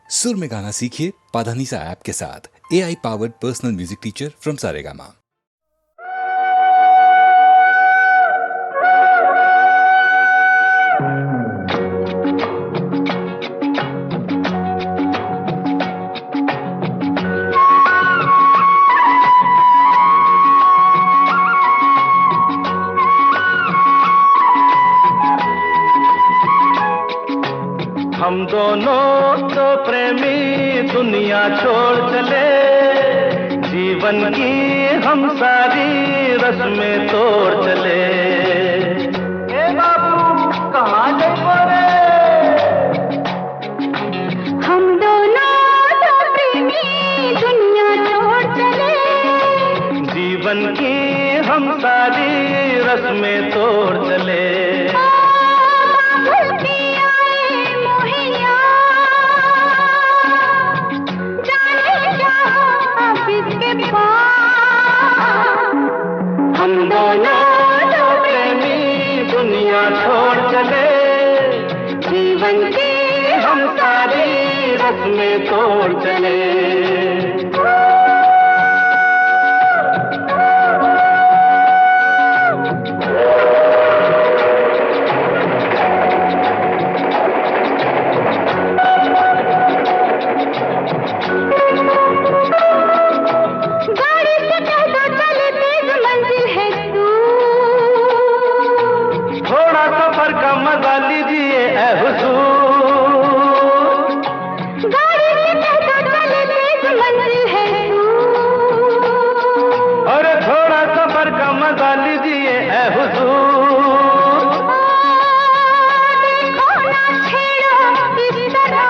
सुर में गाना सीखिए पाधानीसा ऐप के साथ। AI powered personal music teacher from Saregama. हम दोनों तो प्रेमी दुनिया छोड़ चले, जीवन की हम सारी रस्में तोड़ चले। ए बाबू कहाँ गए रे? हम दोनों तो प्रेमी दुनिया छोड़ चले, जीवन की हम सारी रस्में तोड़ चले। हम दोनों तो प्रेमी दुनिया छोड़ चले, जीवन की हम सारी रस्में तोड़ चले। मजा लीजिए ऐ हुजूर, गाड़ी से कहता चले तेज मंजिल है और थोड़ा सफर का मजा लीजिए ऐ हुजूर। देखो ना छेड़ो इस तरह,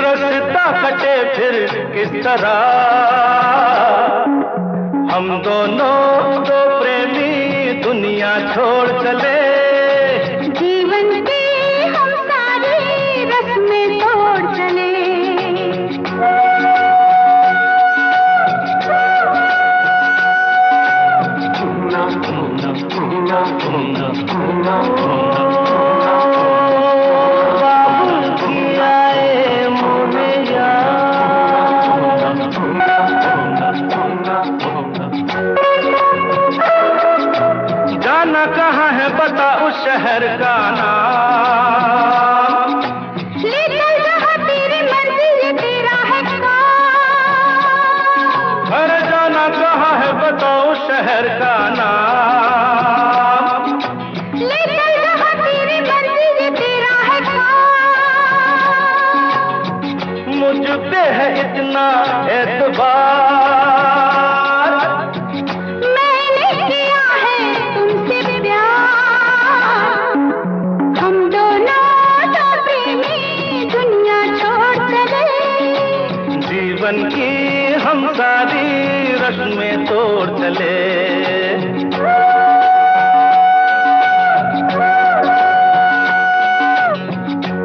रास्ता कटे फिर किस तरह। हम दोनों तो प्रेमी दुनिया छोड़ चले, जीवन की हम सारी रस्में तोड़ चले। जाना कहाँ है बता उस शहर का नाम, ले चल जहाँ तेरी मंजिल तेरा है काम। अरे जाना कहाँ है बता उस शहर का नाम, ले चल जहाँ तेरी मंजिल तेरा है काम। मुझ पे है इतना एतबार, जीवन की हम सारी रस्में तोड़ चले।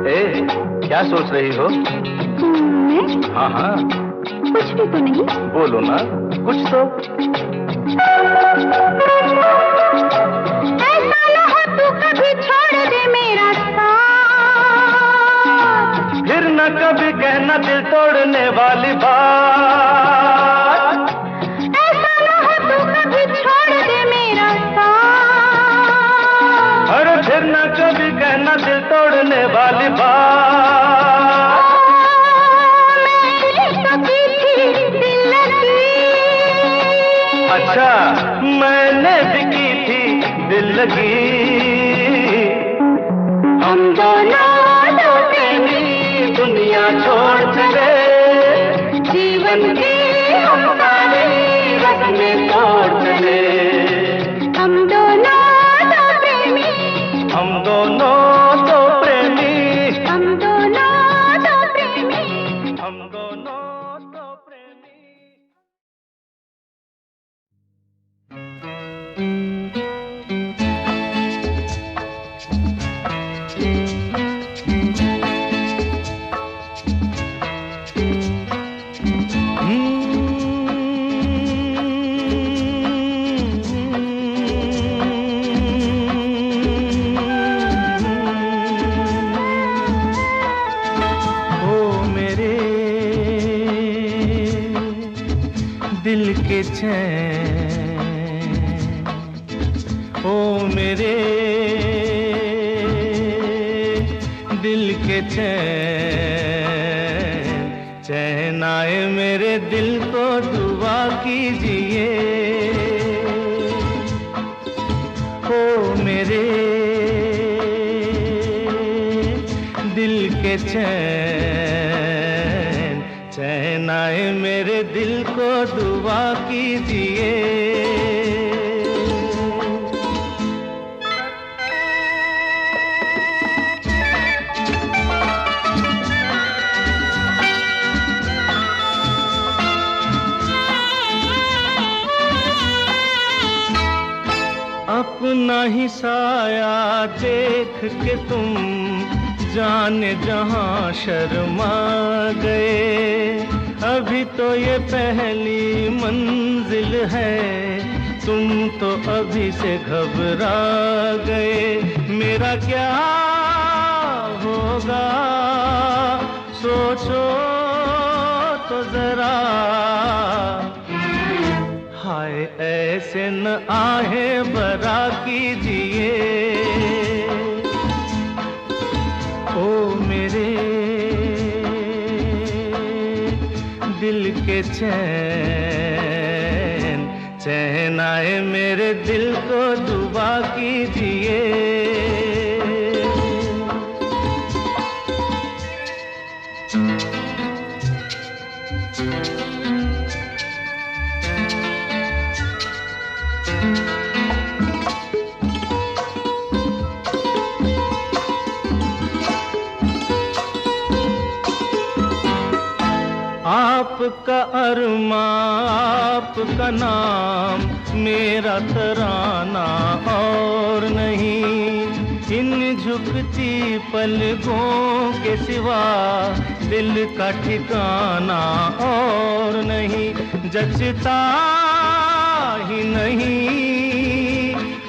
ए, क्या सोच रही हो? मैं? हाँ हाँ कुछ भी तो नहीं। बोलो ना कुछ तो। ऐसा ना हो तू कभी छोड़ दे मेरा साथ, फिर न कभी कहना दिल तोड़ने वाली बात। ऐसा ना हो तू कभी छोड़ दे मेरा साथ, अरे फिर न कभी कहना दिल तोड़ने वाली बात। मैंने तो की थी दिल लगी, अच्छा मैंने भी की थी दिल लगी। हम दोनों तो प्रेमी दुनिया छोड़ चले, जीवन की हम सारी रस्में तोड़ चले। हम दोनों तो प्रेमी, हम दोनों तो प्रेमी, हम दोनों तो प्रेमी, हम दोनों तो प्रेमी। के चैन, ओ मेरे दिल के चैन, चैन आए मेरे दिल को दुआ कीजिए। ओ मेरे दिल के चैन, चैन आए मेरे दिल को दुआ कीजिए। अपना ही साया देख के तुम जाने जहां शर्मा गए। अभी तो ये पहली मंजिल है, तुम तो अभी से घबरा गए। मेरा क्या होगा सोचो तो जरा, हाय ऐसे न आहे बरा कीजिए। ओ मेरे दिल के चैन, चैन आए मेरे दिल को दुआ कीजिए। आपका अरमा आपका नाम मेरा तराना और नहीं। इन झुकती पलकों के सिवा दिल का ठिकाना और नहीं। जचता ही नहीं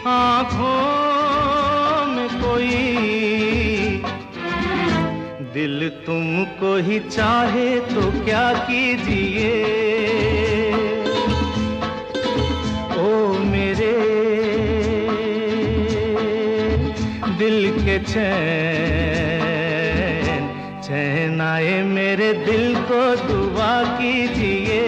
आँखों में कोई, दिल तुमको ही चाहे तो क्या कीजिए। ओ मेरे दिल के चैन, चैन आए मेरे दिल को दुआ कीजिए।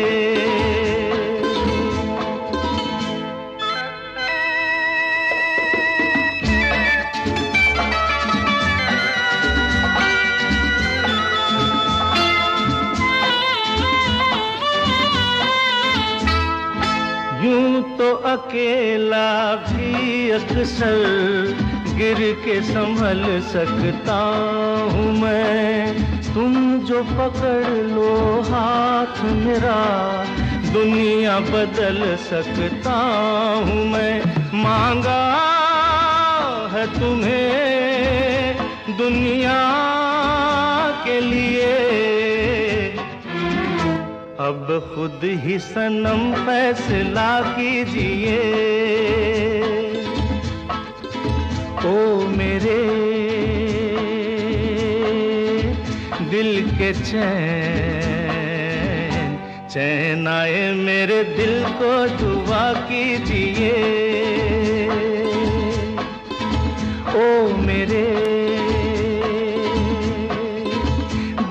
यूं तो अकेला भी अक्सर गिर के संभल सकता हूँ मैं। तुम जो पकड़ लो हाथ मेरा दुनिया बदल सकता हूँ मैं। मांगा है तुम्हें दुनिया के लिए, अब खुद ही सनम फैसला कीजिए। ओ मेरे दिल के चैन, चैन आए मेरे दिल को दुआ कीजिए। ओ मेरे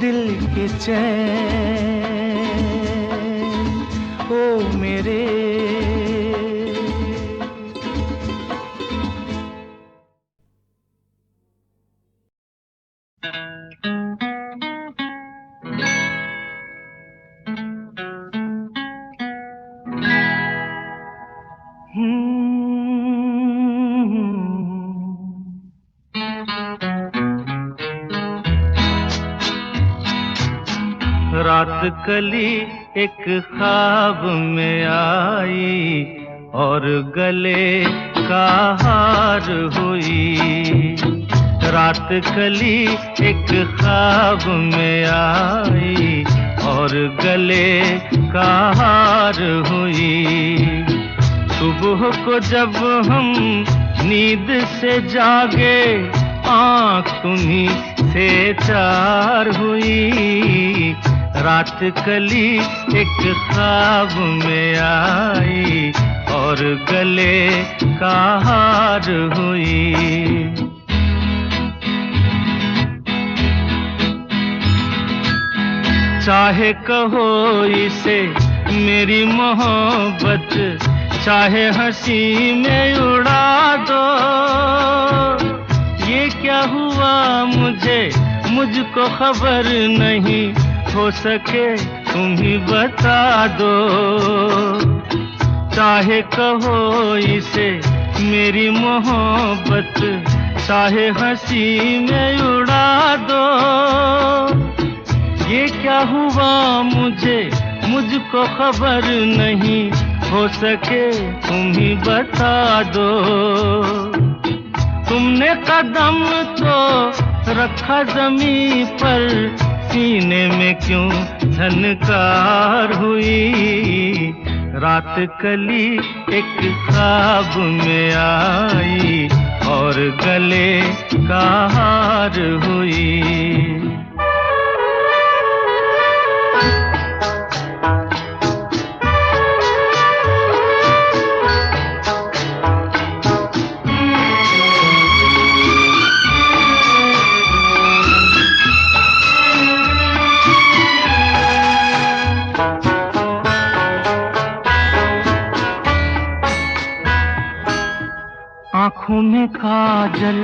दिल के चैन, ओ मेरे रात कली एक ख्वाब में आई और गले का हार हुई। रात कली एक ख्वाब में आई और गले का हार हुई। सुबह को जब हम नींद से जागे आँख तुम्हीं से चार हुई। रात कली एक ख्वाब में आई और गले का हार हुई। चाहे कहो इसे मेरी मोहब्बत, चाहे हंसी में उड़ा दो, ये क्या हुआ मुझको खबर नहीं, हो सके तुम ही बता दो। चाहे कहो इसे मेरी मोहब्बत, चाहे हंसी में उड़ा दो, ये क्या हुआ मुझको खबर नहीं, हो सके तुम ही बता दो। तुमने कदम तो रखा जमीन पर, सीने में क्यों झनकार हुई। रात कली एक ख्वाब में आई और गले का हार हुई। आँखों में काजल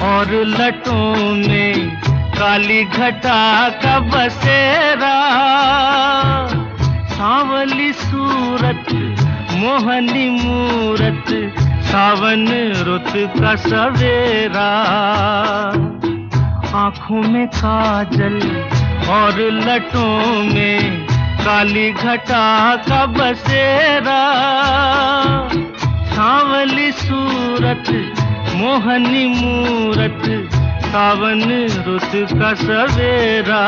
और लटों में काली घटा का बसेरा, सांवली सूरत मोहनी मूरत, सावन रुत का सवेरा। आँखों में काजल और लटों में काली घटा का बसेरा, सांवली सूरत मोहनी मूरत, सावन रुत का सवेरा।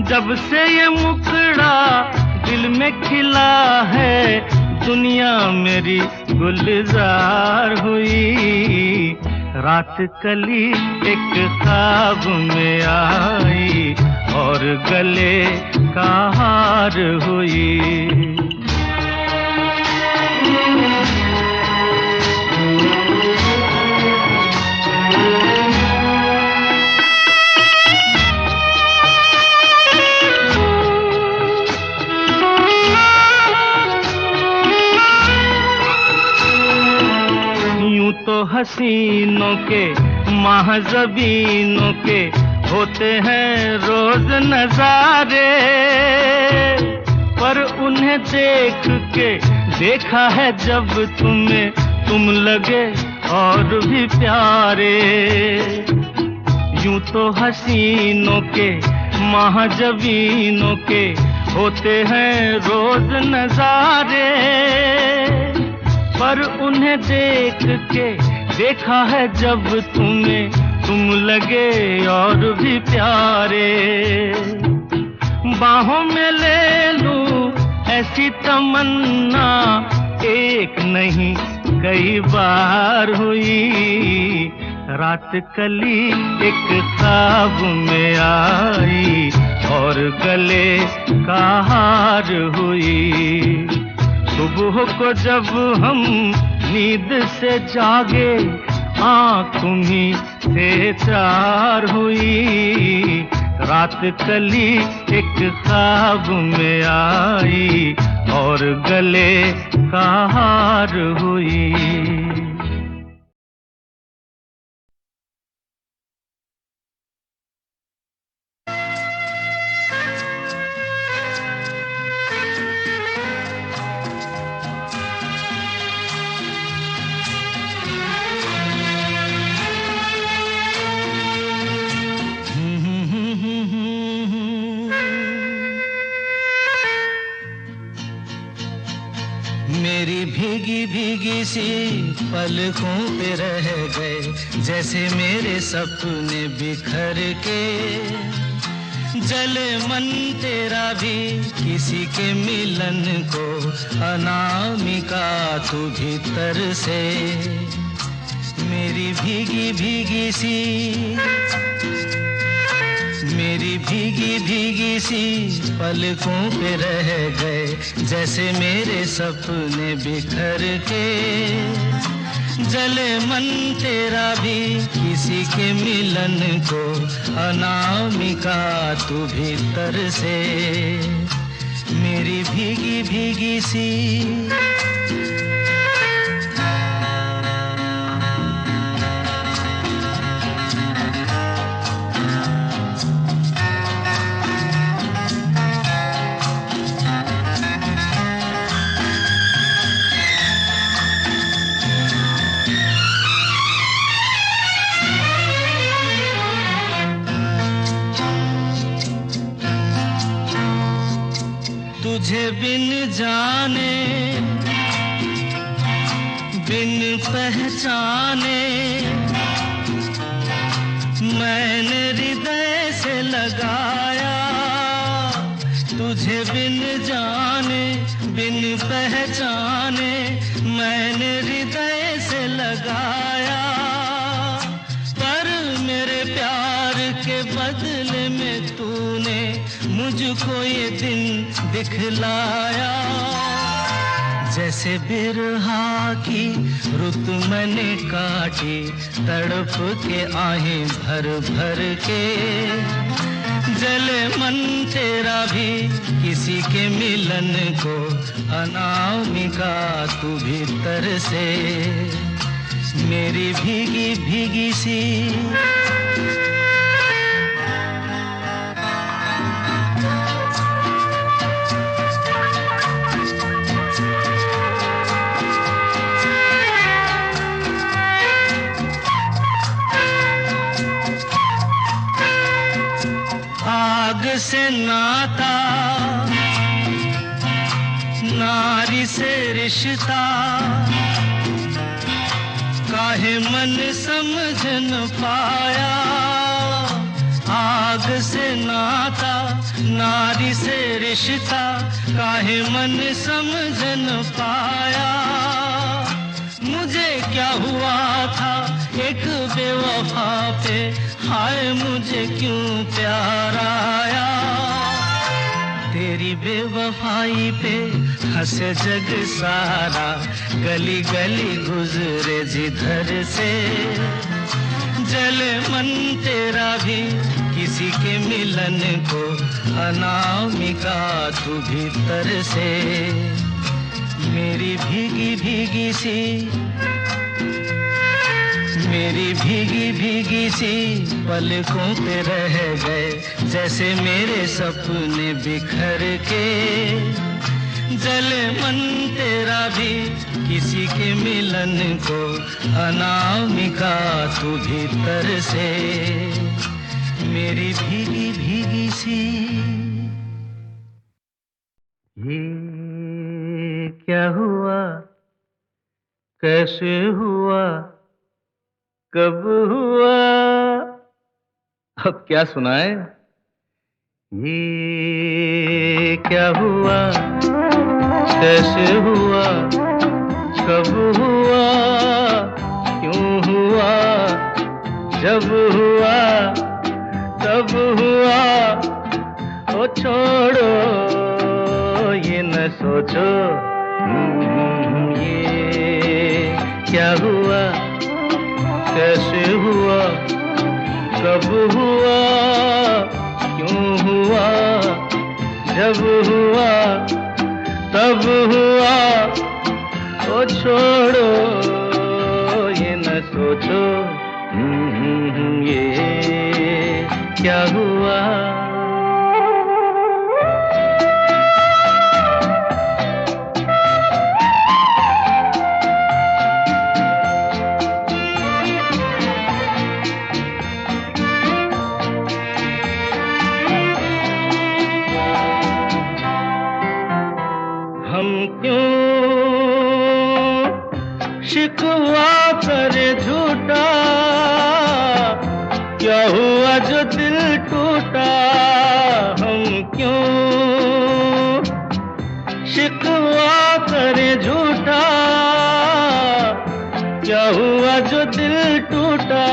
जब से ये मुखड़ा दिल में खिला है, दुनिया मेरी गुलजार हुई। रात कली एक ख्वाब में आई और गले का हार हुई। यूं तो हसीनों के महज़बीनों के होते हैं रोज नजारे, पर उन्हें देख के देखा है जब तुम्हें, तुम लगे और भी प्यारे। यूं तो हसीनों के महज़बीनों के होते हैं रोज नजारे, पर उन्हें देख के देखा है जब तुम्हें, तुम लगे और भी प्यारे। बाहों में ले लूं ऐसी तमन्ना, एक नहीं कई बार हुई। रात कली एक ख्वाब में आई और गले का हार हुई। सुबह को जब हम नींद से जागे, आँख तुम्हीं से चार हुई। रात कली एक ख्वाब में आई और गले का हार हुई। मेरी भीगी भीगी सी पलकों पे रह गए, जैसे मेरे सपने बिखर के। जले मन तेरा भी किसी के मिलन को, अनामिका तू भीतर से। मेरी भीगी भीगी सी, मेरी मेरी भीगी भीगी सी पलकों पे रह गए, जैसे मेरे सपने बिखर के। जले मन तेरा भी किसी के मिलन को, अनामिका तू भीतर से मेरी भीगी भीगी सी। तुझे बिन जाने बिन पहचाने मैंने हृदय से लगाया। तुझे बिन जाने बिन पहचाने मैंने हृदय से लगाया। पर मेरे प्यार के बदले में तूने मुझको ये दिन दिखलाया। जैसे बिरहा की रुत मैंने काटी, तड़प के आहें भर भर के। जले मन तेरा भी किसी के मिलन को, अनामिका तू भीतर से मेरी भीगी भीगी सी। आग से नाता, नारी से रिश्ता, काहे मन समझ न पाया। आग से नाता, नारी से रिश्ता, काहे मन समझ न पाया। मुझे क्या हुआ था एक बेवफा पे, हाय मुझे क्यों प्यार आया। तेरी बेवफाई पे हंसे जग सारा, गली गली गुजरे जिधर से। जले मन तेरा भी किसी के मिलन को, अनामिका तू भीतर से मेरी भीगी भीगी सी। मेरी भीगी भीगी सी पलकों पे रह गए, जैसे मेरे सपने बिखर के। जले मन तेरा भी किसी के मिलन को, अनामिका तू भीतर से मेरी भीगी भीगी सी। ये क्या हुआ, कैसे हुआ, कब हुआ, अब क्या सुनाए। ये क्या हुआ, कैसे हुआ, कब हुआ, क्यों हुआ, जब हुआ तब हुआ। ओ छोड़ो ये न सोचो, ये क्या हुआ, कैसे हुआ, कब हुआ, क्यों हुआ, जब हुआ तब हुआ। ओ छोड़ो ये न सोचो, ये क्या हुआ। हम क्यों शिकवा करे झूठा, क्या हुआ जो दिल टूटा। हम क्यों शिकवा करे झूठा, क्या हुआ जो दिल टूटा।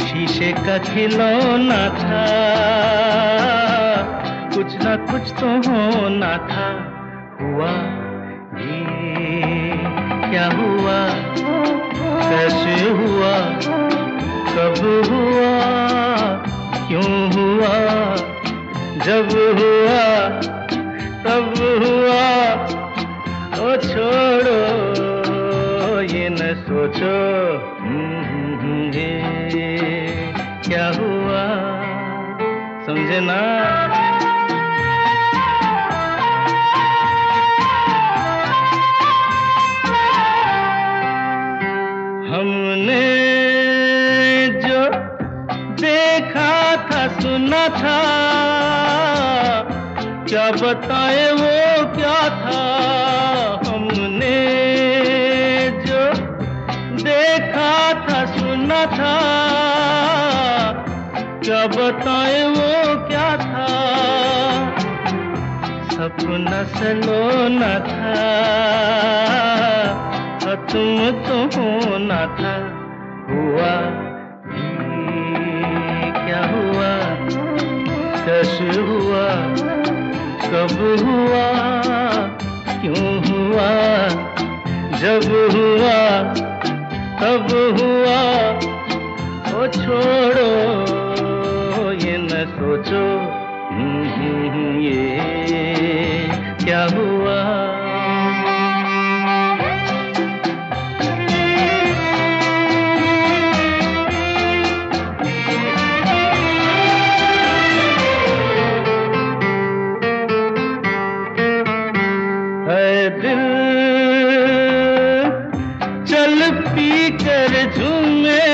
शीशे का खिलौना था, कुछ ना कुछ तो होना था। हुआ ये क्या हुआ, कैसे हुआ, कब हुआ, क्यों हुआ, जब हुआ तब हुआ। ओ छोड़ो ये न सोचो ये क्या हुआ, समझे ना। हमने जो देखा था सुना था, क्या बताए वो क्या था। हमने जो देखा था सुना था, क्या बताए वो क्या था। सपना सलोना था, तुम तो होना था। हुआ ये क्या हुआ, कैसे हुआ, कब हुआ, क्यों हुआ, जब हुआ तब हुआ। ओ छोड़ो ये न सोचो ये क्या हुआ। दिल चल पी कर झूमे,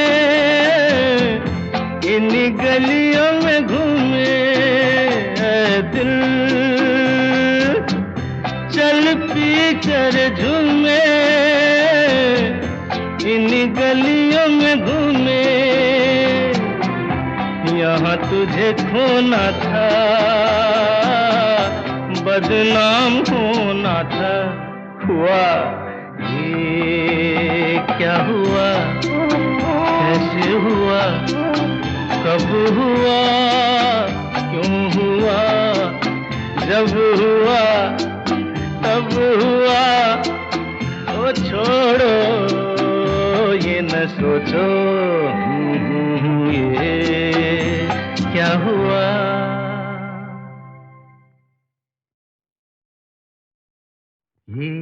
इन गलियों में घूमे। दिल चल पी कर झूमे, इन गलियों में घूमे। यहाँ तुझे खोना था, बदनाम होना था। हुआ ये क्या हुआ, कैसे हुआ, कब हुआ, क्यों हुआ, जब हुआ तब हुआ। ओ छोड़ो ये न सोचो ये क्या हुआ। ये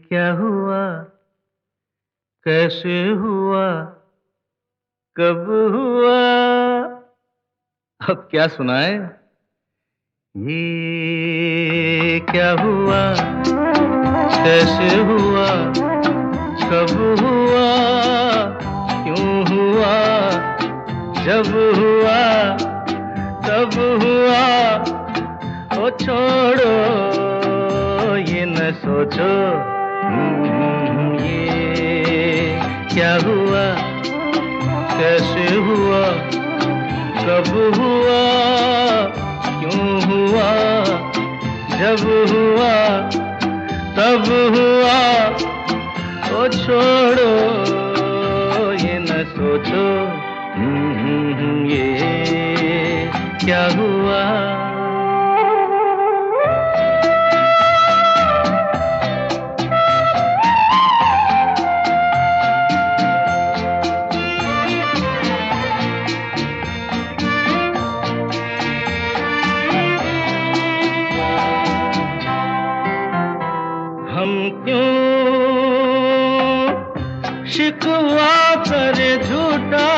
क्या हुआ, कैसे हुआ, कब हुआ। अब क्या सुनाए। ये क्या हुआ, कैसे हुआ, कब हुआ, क्यों हुआ, जब हुआ तब हुआ। ओ छोड़ो ये न सोचो ये क्या हुआ, कैसे हुआ, कब हुआ, क्यों हुआ, जब हुआ तब हुआ। ओ छोड़ो ये न सोचो ये क्या हुआ। हम क्यों शिकवा करे झूठा,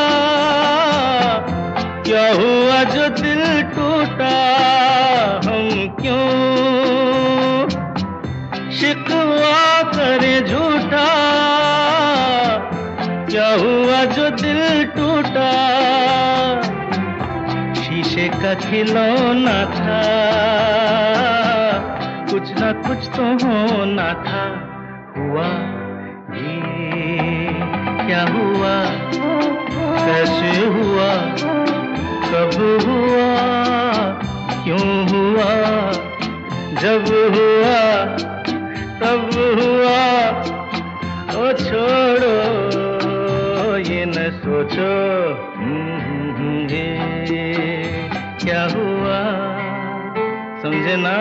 क्या हुआ जो दिल टूटा। हम क्यों शिकवा करे झूठा, क्या हुआ जो दिल टूटा। शीशे का खिलौना था, कुछ ना कुछ तो होना था। हुआ ये क्या हुआ, कैसे हुआ, कब हुआ, क्यों हुआ, जब हुआ तब हुआ। ओ छोड़ो ये न सोचो समझे ना।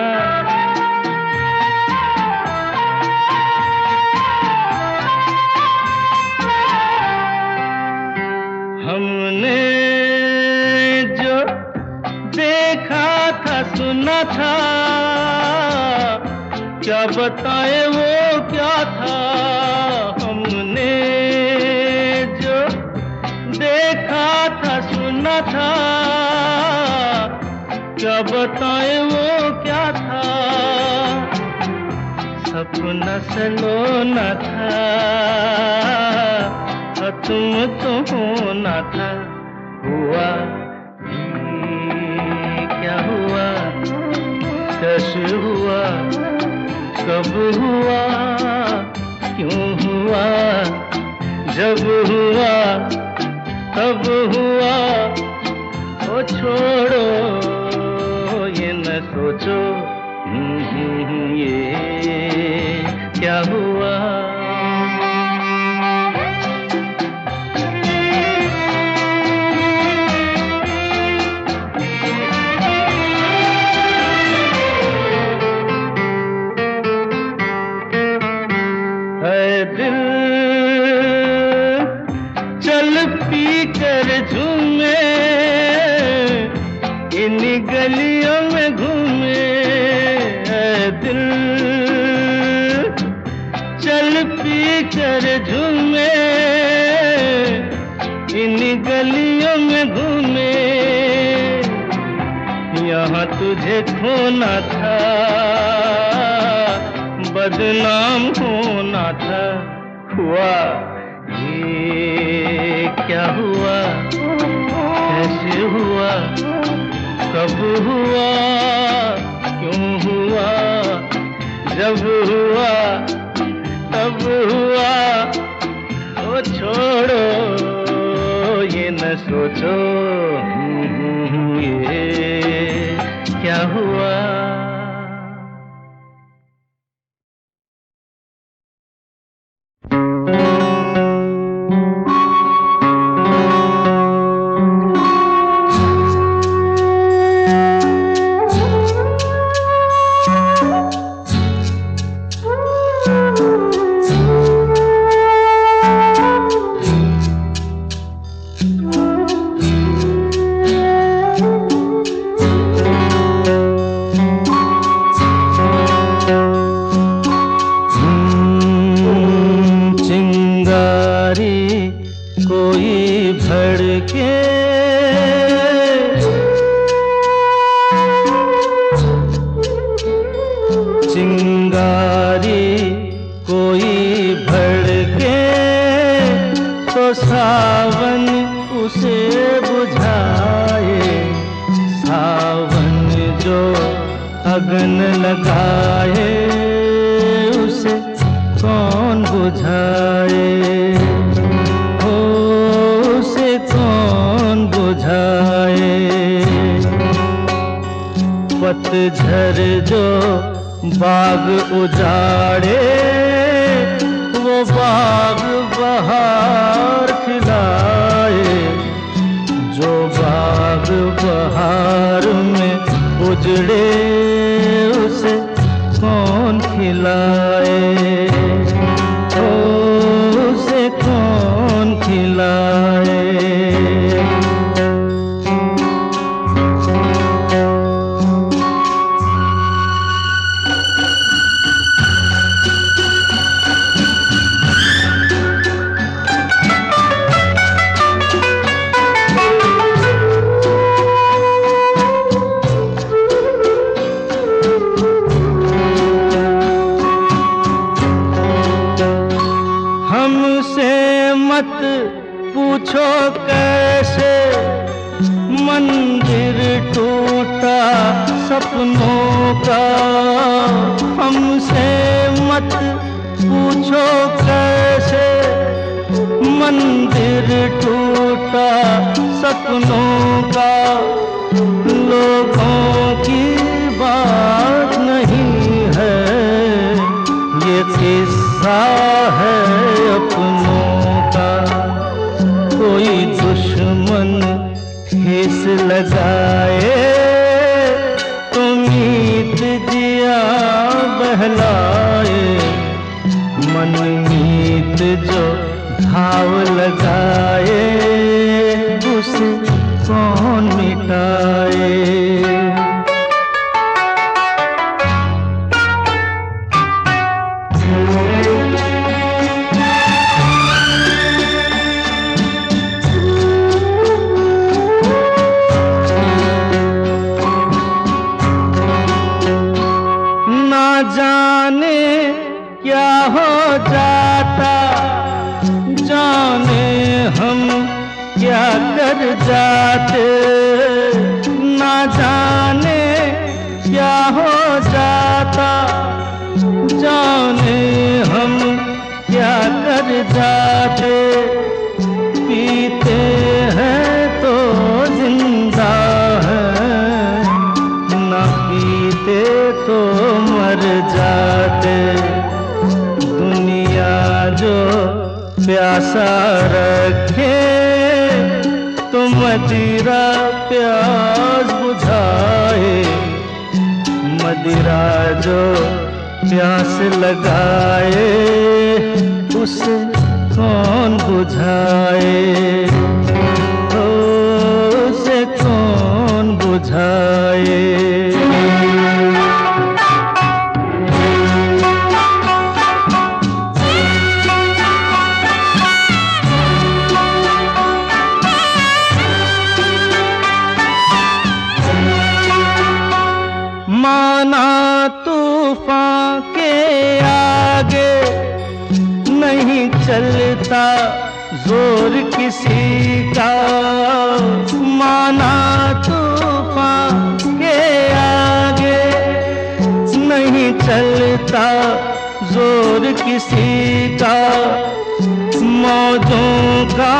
हमने जो देखा था सुना था, क्या बताए वो क्या था। हमने जो देखा था सुना था, क्या बताए वो क्या था। सपना सलोना था, तुम तो होना था। हुआ क्या हुआ, कैसे हुआ, कब हुआ, क्यों हुआ। जब हुआ तब हुआ, ओ छोड़ो ये न सोचो ये क्या हुआ। दिल चल पी कर झूमे, इन गलियों में घूमे। दिल चल पी कर झूमे, इन गलियों में घूमे। यहाँ तुझे खोना था, बदनाम होना था। हुआ ये क्या हुआ, कैसे हुआ, कब हुआ, क्यों हुआ। जब हुआ तब हुआ, ओ छोड़ो ये न सोचो ये क्या हुआ। सावन उसे बुझाए, सावन जो अगन लगाए उसे कौन बुझाए, हो उसे कौन बुझाए। पतझर जो बाग उजाड़े वो बाग बहार खिलाए, जो बाग बहार में उजड़े उसे कौन खिलाए, ओ उसे कौन खिलाए। मत पूछो कैसे मंदिर टूटा सपनों का, हमसे मत पूछो कैसे मंदिर टूटा सपनों का। लोगों की बात नहीं है ये किस्सा है अपनों का। कोई दुश्मन ठेस लगाए तो मीत जो घाव लगाए उसे कौन मिटाए। जाने क्या हो जाता, जाने हम क्या कर जाते, ना जाने क्या हो जाता, जाने हम क्या कर जाते। पीते हैं तो जिंदा है, ना पीते तो मर जाते। दुनिया जो प्यासा रखे तो मदिरा प्यास बुझाए, मदिरा जो प्यास लगाए उसे कौन बुझाए, उसे कौन बुझाए। माना तूफान के आगे नहीं चलता जोर किसी का, माना तूफान के आगे नहीं चलता जोर किसी का। मौजों का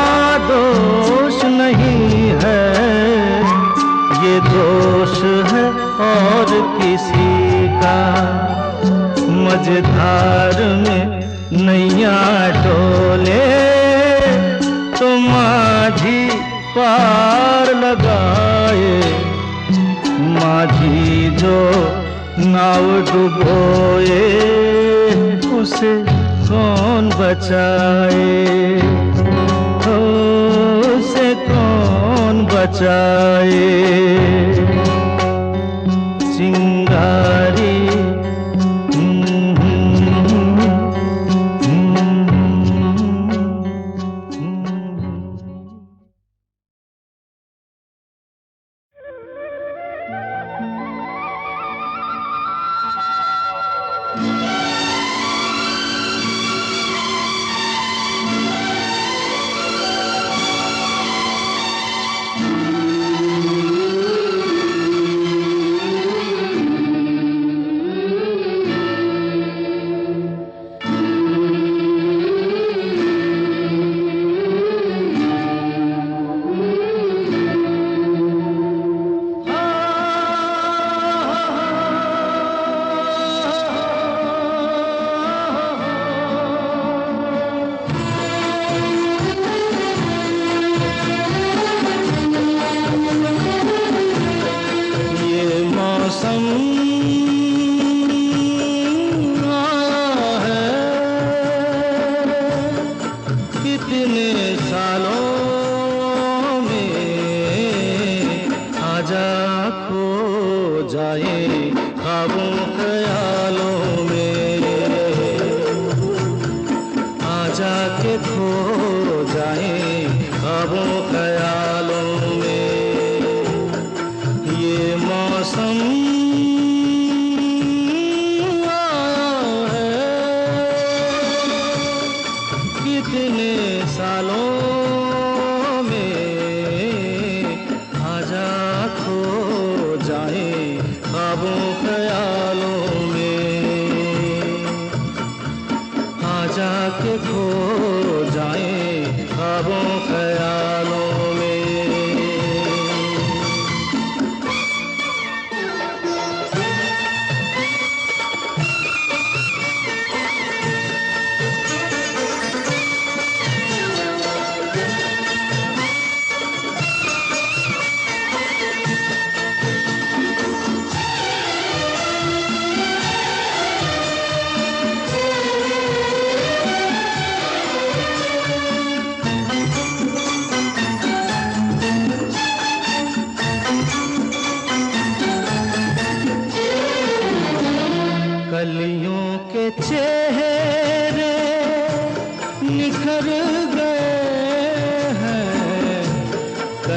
दोष नहीं है, ये दोष है और किसी का। मझधार में नैया डोले तो माझी पार लगाए, माझी जो नाव डुबोए उसे कौन बचाए, उसे कौन बचाए। चिंगारी ख्वाबों ख्यालों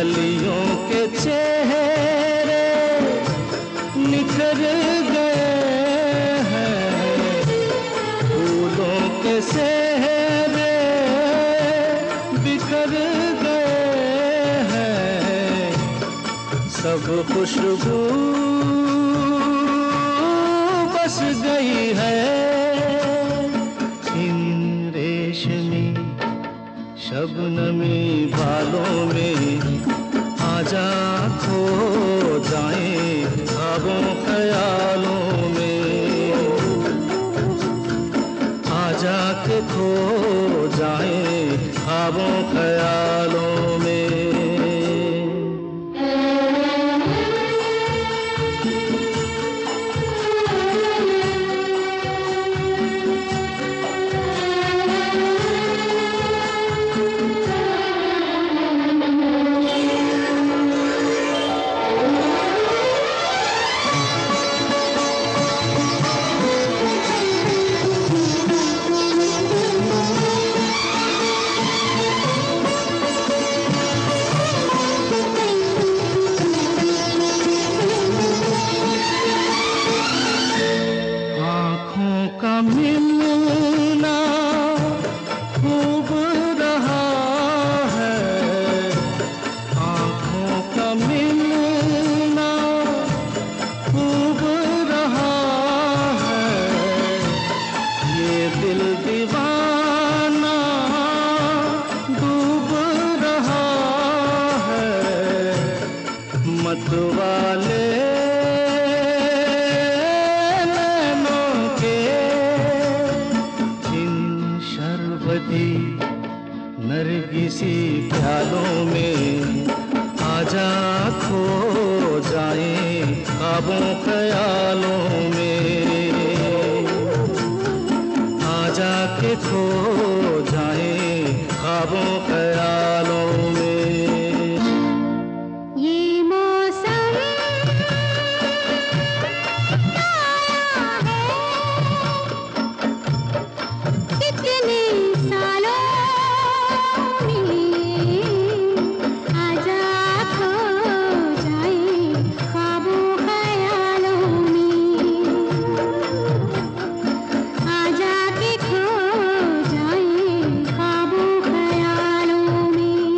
कलियों के चेहरे निखर गए हैं, फूलों के सेहरे बिखर गए हैं, सब खुशबू बस गई है इन रेशमी शबनमी बालों में। आजा खो जाएं ख्वाबों ख्यालों में, आजा के खो जाएं ख्वाबों ख्यालों में। मिलना खूब रहा है, आँखों का मिलना खूब रहा है, ये दिल दीवाना डूब रहा है, मतवाले नरगिसी ख्यालों में। आजा खो जाएं ख्वाबों ख्यालों में, आजा के खो जाएं ख्वाबों ख्यालों में। ये मौसम कितने सालों खो जाए ख्वाबों ख्यालों में।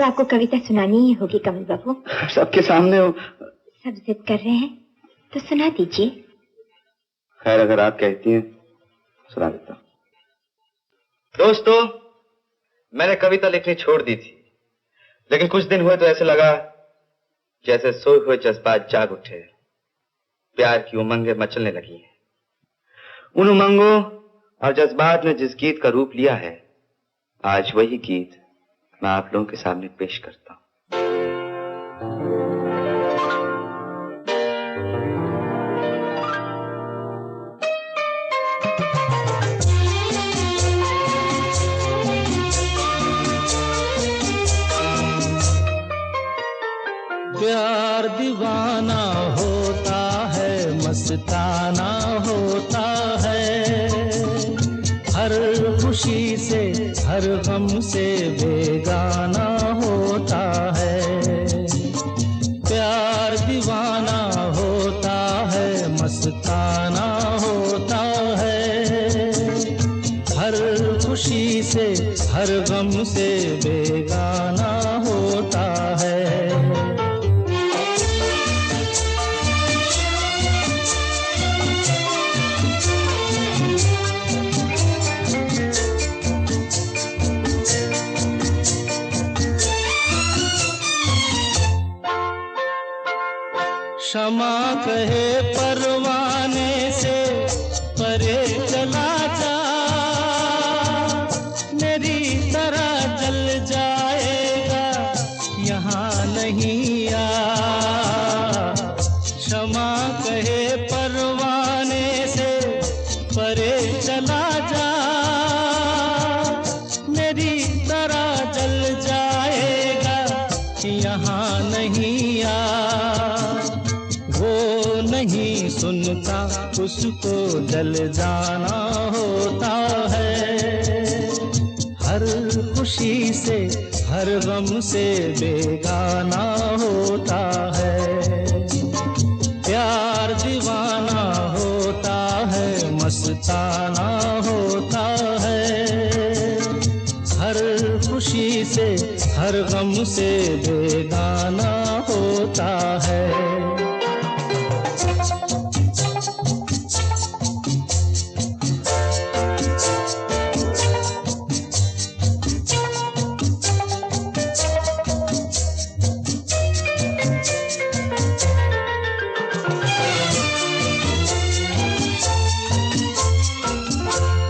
आपको कविता सुनानी ही होगी कमल बाबू। सबके सामने हो। सब जिद कर रहे हैं तो सुना दीजिए। खैर, अगर आप कहती हैं सुना देता हूं। दोस्तों, मैंने कविता लिखनी छोड़ दी थी, लेकिन कुछ दिन हुए तो ऐसे लगा जैसे सोए हुए जज्बात जाग उठे, प्यार की उमंगें मचलने लगी हैं। उन उमंगों और जज्बात ने जिस गीत का रूप लिया है, आज वही गीत मैं आप लोगों के सामने पेश करता हूं। प्यार दीवाना होता है, मस्ताना होता है, हर खुशी से हर गम से बेगाना होता है। प्यार दीवाना होता है, मस्ताना होता है, हर खुशी से हर गम से बेगाना होता है। क्षमा कहे परवाने से परे चला जा, मेरी तरह जल जाएगा यहाँ नहीं आ। क्षमा कहे परवाने से परे चला जा, मेरी तरह जल जाएगा यहाँ नहीं आ। वो नहीं सुनता, उसको जल जाना होता है, हर खुशी से हर गम से बेगाना होता है। प्यार दीवाना होता है, मस्ताना होता है, हर खुशी से हर गम से बेगाना होता है।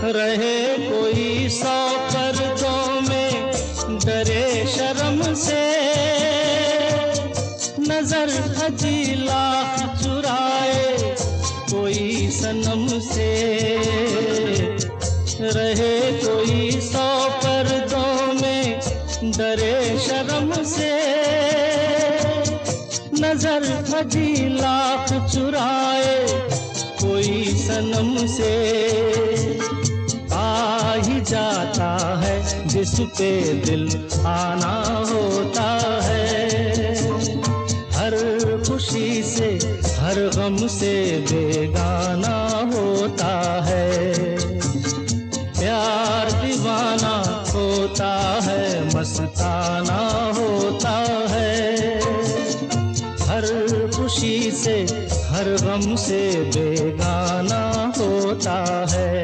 रहे कोई 100 पर्दों में, डरे शर्म से, नजर हजी लाख चुराए कोई सनम से। रहे कोई 100 पर्दों में, डरे शर्म से, नजर हजी लाख चुराए कोई सनम से। आ ही जाता है जिस पे दिल आना होता है, हर खुशी से हर गम से बेगाना होता है। प्यार दीवाना होता है, मस्ताना होता है, हर खुशी से हर गम से बेगाना होता है।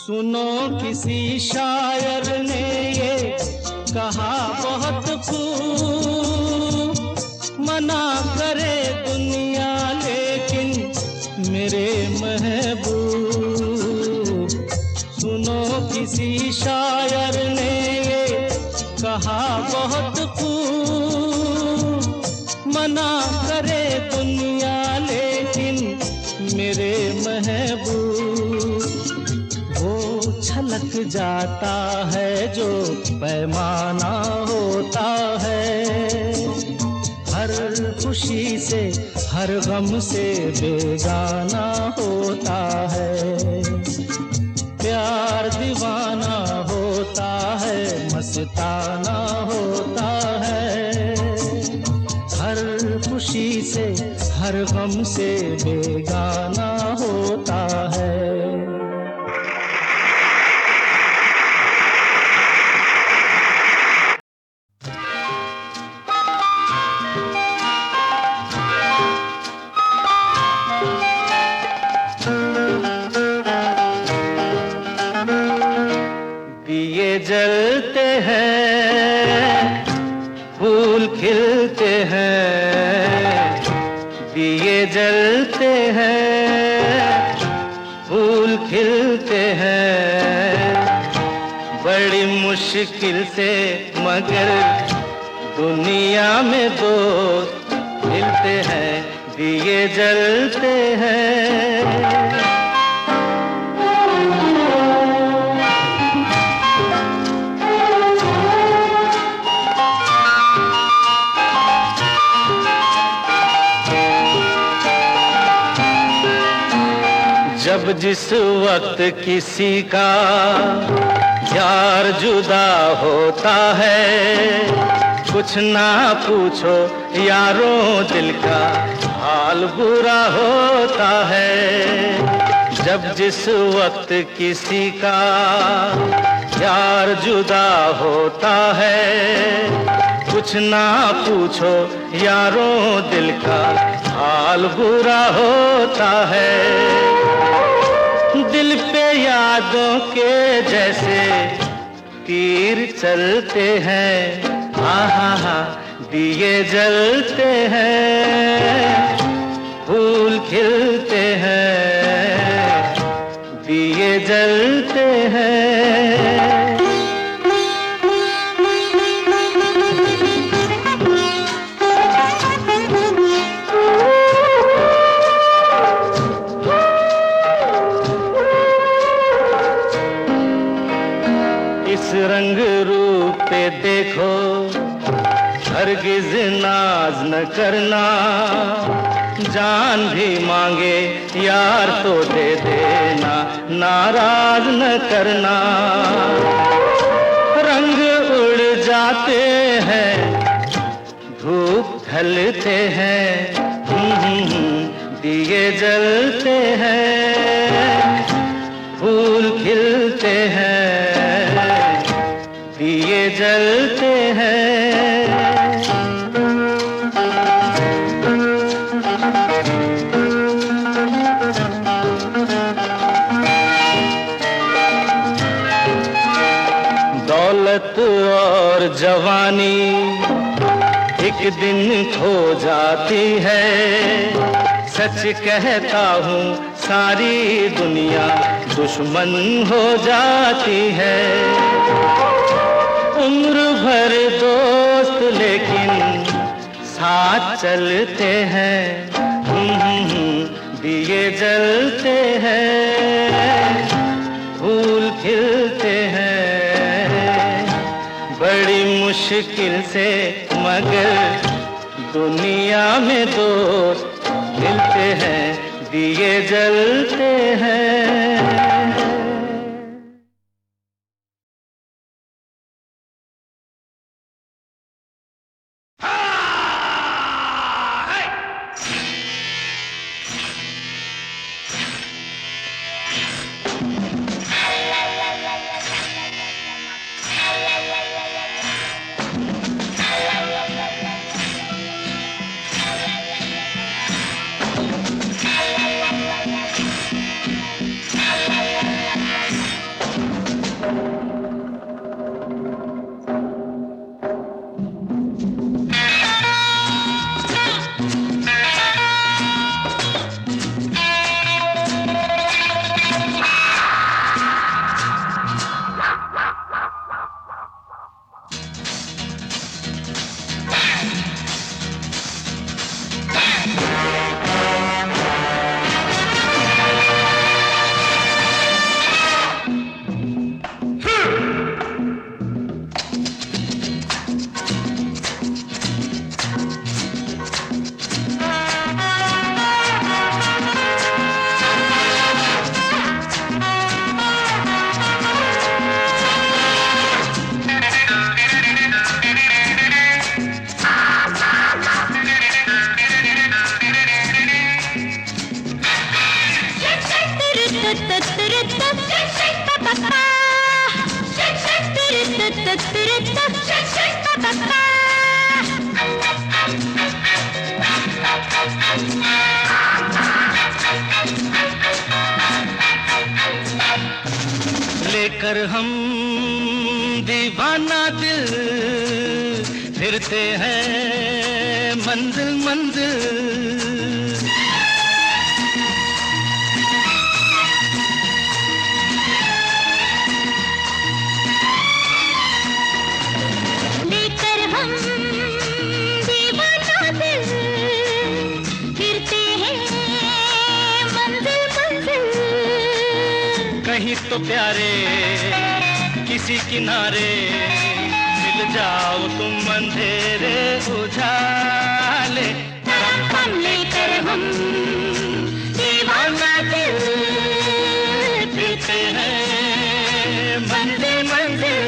सुनो किसी शायर ने ये कहा बहुत खूब, मना करे दुनिया लेकिन मेरे महबूब। सुनो किसी शायर ने ये कहा बहुत खूब, मना करे दुनिया लेकिन मेरे महबूब। वो छलक जाता है जो पैमाना होता है, हर खुशी से हर गम से बेगाना होता है। प्यार दीवाना होता है, मस्ताना होता है, हर हमसे बेगाना होता है। दिए जलते हैं, फूल खिलते हैं, दिए जलते हैं, फूल खिलते हैं, बड़ी मुश्किल से मगर दुनिया में दोस्त मिलते हैं, दिए जलते हैं। जब जिस वक्त किसी का यार जुदा होता है, कुछ ना पूछो यारों दिल का हाल बुरा होता है। जब जिस वक्त किसी का यार जुदा होता है, कुछ ना पूछो यारों दिल का हाल बुरा होता है। दिल पे यादों के जैसे तीर चलते हैं, आहा दिए जलते हैं, फूल खिलते हैं, दिए जलते हैं। रंग रूप पे देखो हरगिज नाज न करना, जान भी मांगे यार तो दे देना, नाराज न करना। रंग उड़ जाते हैं, धूप ढलते हैं, दिए जलते हैं, फूल खिलते हैं, दिए जलते हैं। दौलत और जवानी एक दिन खो जाती है, सच कहता हूँ सारी दुनिया दुश्मन हो जाती है। उम्र भर दोस्त लेकिन साथ चलते हैं, दिए जलते हैं, फूल खिलते हैं, बड़ी मुश्किल से मगर दुनिया में दोस्त मिलते हैं, दिए जलते हैं। लेकर हम दीवाना दिल फिरते हैं मंजिल मंजिल। लेकर हम दीवाना दिल फिरते हैं मंजिल मंजिल। कहीं तो प्यारे किसी किनारे मिल जाओ तुम अंधेरे उजाले। हम लेकर हम दीवाना दिल फिरते हैं मंजिल मंजिल।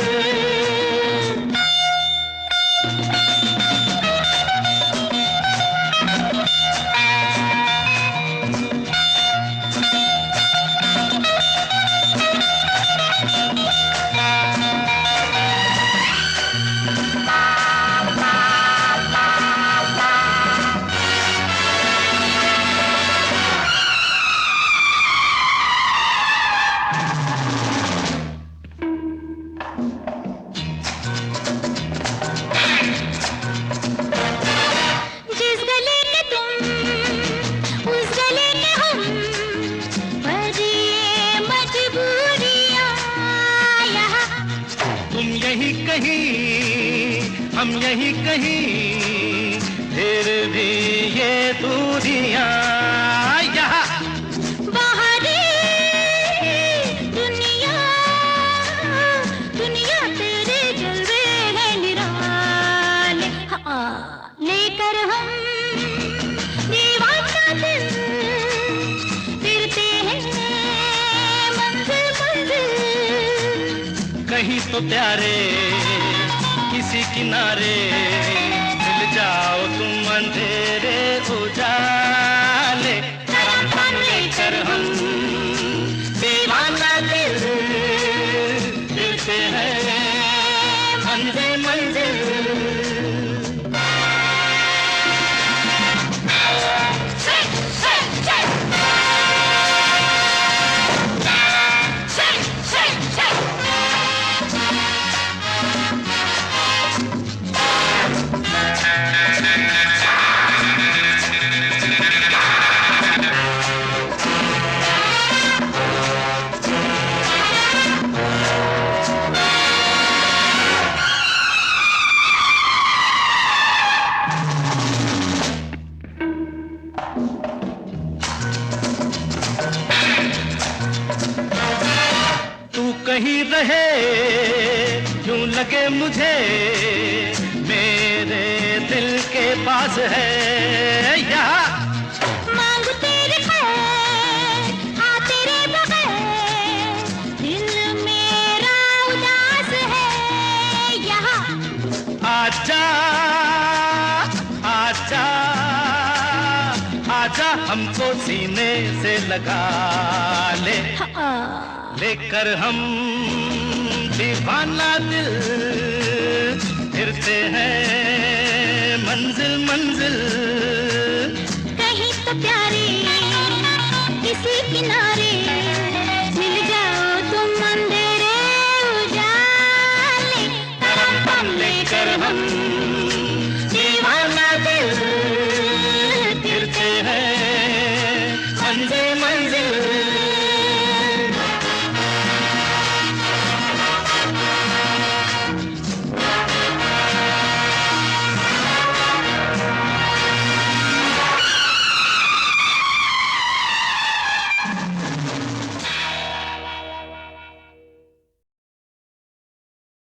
हम यही कहीं फिर भी ये दूरियां यहाँ। बाहरी दुनिया दुनिया तेरे जलवे है निराले। हाँ, लेकर हम दीवाना दिल फिरते हैं मंजिल मंजिल। कहीं तो प्यारे किसी किनारे मिल जाओ तुम अंधेरे उजाले। लेकर हम दीवाना दिल फिरते हैं मंजिल मंजिल। कहीं रहे यूं लगे मुझे मेरे दिल के पास है यहाँ। मांग तेरे खैर आ तेरे बगैर दिल मेरा उदास है यहाँ। आजा आजा आजा हमको सीने से लगा ले। लेकर हम दीवाना दिल फिरते हैं मंजिल मंजिल। कहीं तो प्यारे किसी किनारे मिल जाओ तुम अंधेरे उजाले। लेकर हम